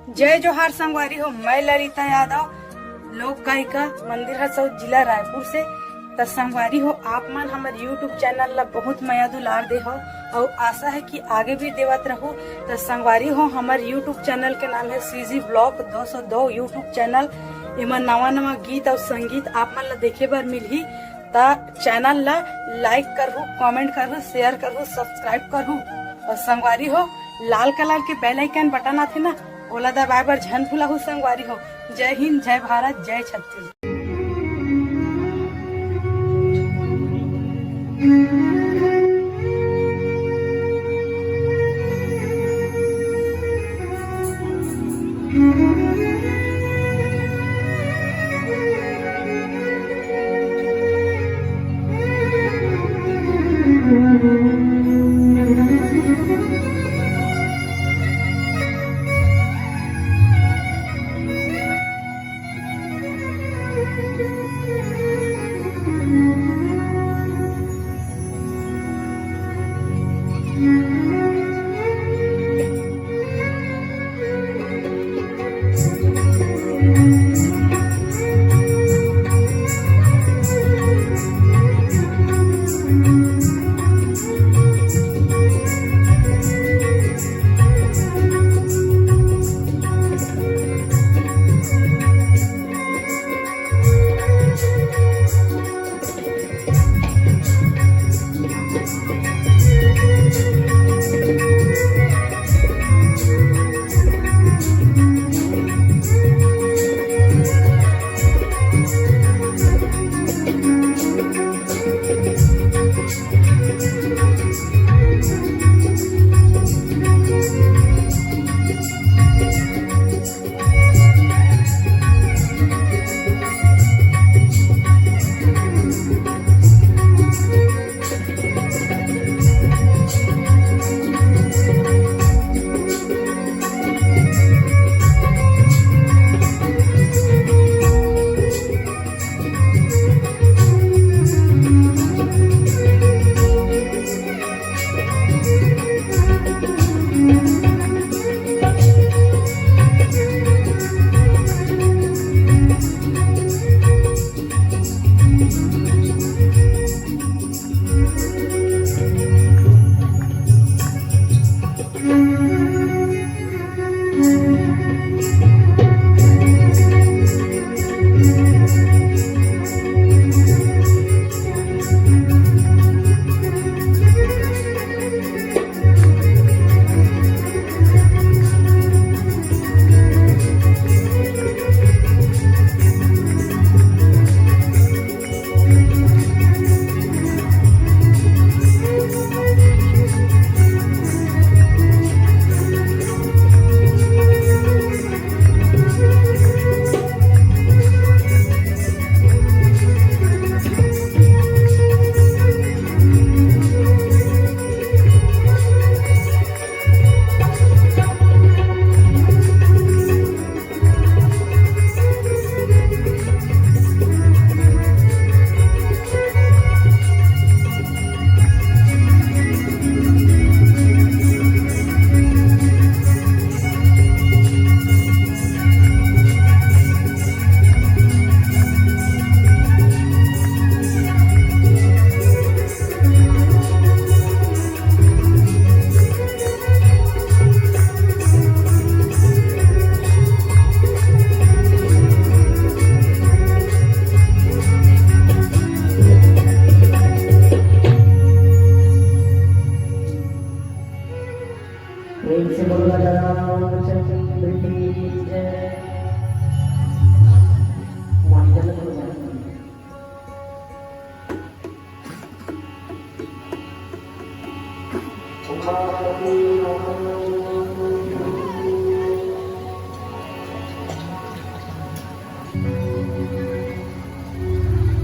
जय जोहार संगवारी हो। मैं ललिता यादव, लोक गायिका, मंदिर हसौद, जिला रायपुर से। तो संगवारी हो, आप मन हमारे यूट्यूब चैनल ला बहुत माया दुलार दे हो और आशा है कि आगे भी देवत रहो। तो संगवारी हो, हमारे यूट्यूब चैनल के नाम है सीजी ब्लॉग 202 यूट्यूब चैनल। इमा नवा नवा गीत और संगीत आप मन ला देखे बर मिलही। ता चैनल ला लाइक करहु, कमेंट करहु, शेयर करहु, सब्सक्राइब करहु। और संगवारी हो, लाल कलर के बेल आइकन बटन आथे ना, ओला दबाए बर झन भूलहु संगवारी हो। जय हिंद, जय भारत, जय छत्तीसगढ़।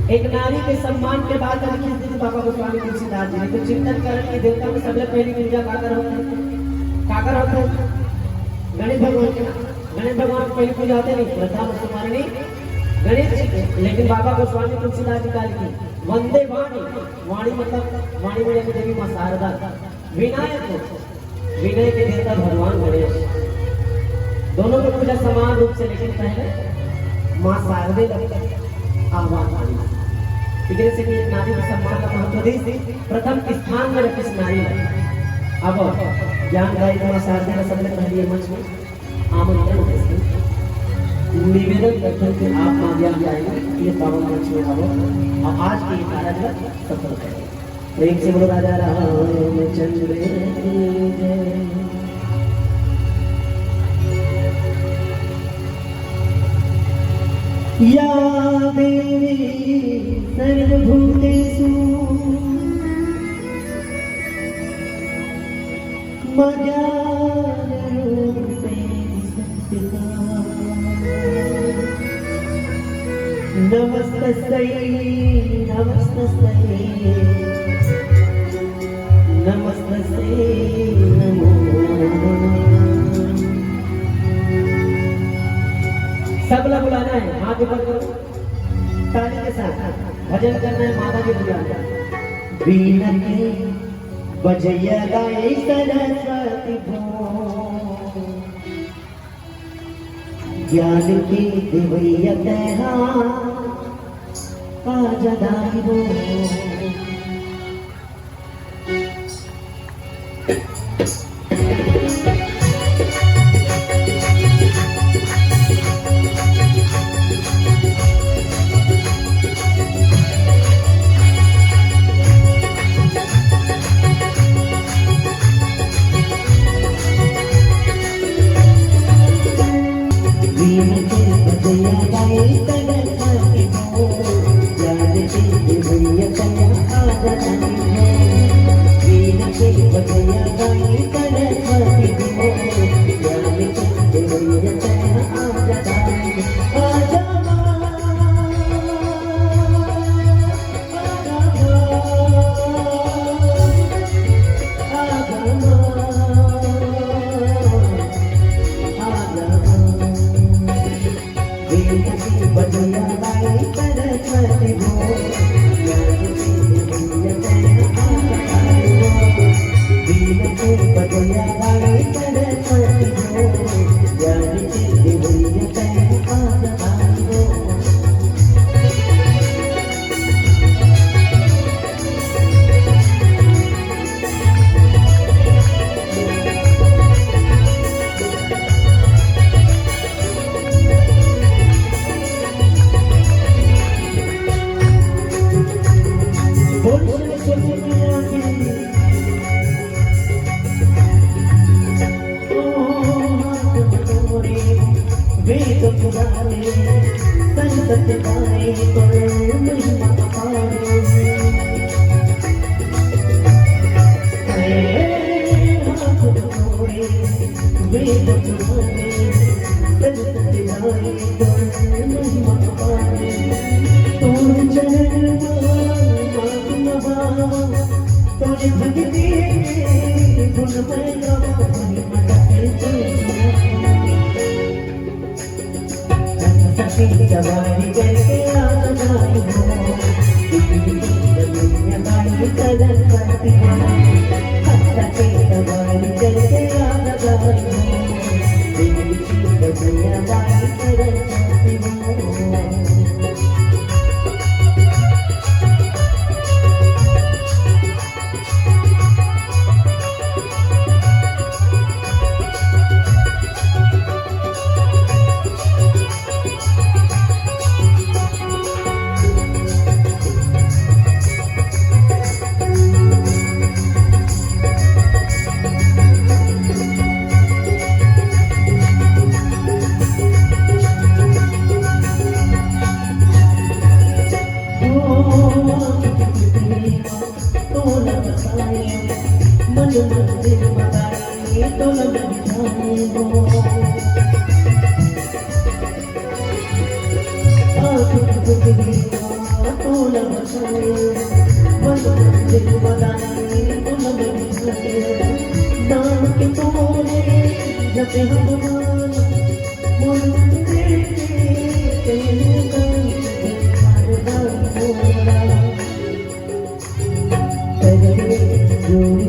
एक नारी के सम्मान के बाद बाबा गोस्वामी तुलसीदास जी तो चिंतन करें कि देवता में सबसे पहली पूजा काकर होते गणेश भगवान के। गणेश भगवान की पहली पूजा होते नहीं, प्रथम सुमारणी गणेश जी के। लेकिन बाबा गोस्वामी तुलसीदास जी काल की वंदे वाणी, वाणी मतलब वाणी में देवी मां शारदा, विनायक विनय के देवता भगवान गणेश। दोनों को पूजा समान रूप से, लेकिन पहले माँ शारदे आह्वान करी। ठीक है, कि नारी के सम्मान का महत्व दी प्रथम स्थान में रखी नारी। अब ज्ञान गायिका माँ शारदे का सबसे पहले मंच में आमंत्रण निवेदन करते हैं कि आप माँ ज्ञान गाएंगे ये पावन मंच में आओ और आज की कार्यक्रम सफल करें। प्रेम से बोलो राजा रामचंद्र की जय। या देवी सर्वभूतेषु मज्ञानरूपेण संस्थिता नमस्तस्यै नमस्तस्यै नमस्तस्यै नमो नमः। सब लोग बुलाना है, हाथ ऊपर करो, ताली के साथ भजन करना है, माता की पूजा। बीना के बजैया गाए सरस्वती भो, ज्ञान की दिवैया कहा आजदाई हो।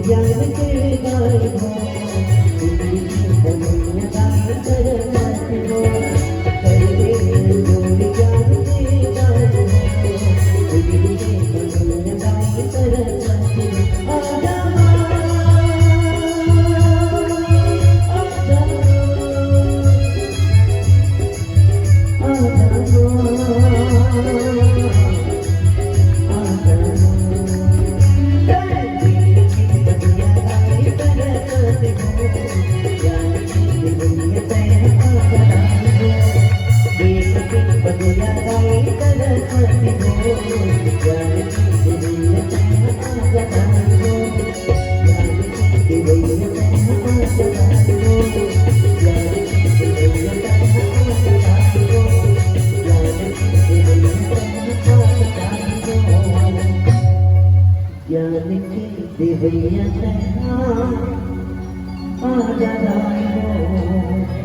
ज्ञान के गाय हो, भैया तेरा आ जा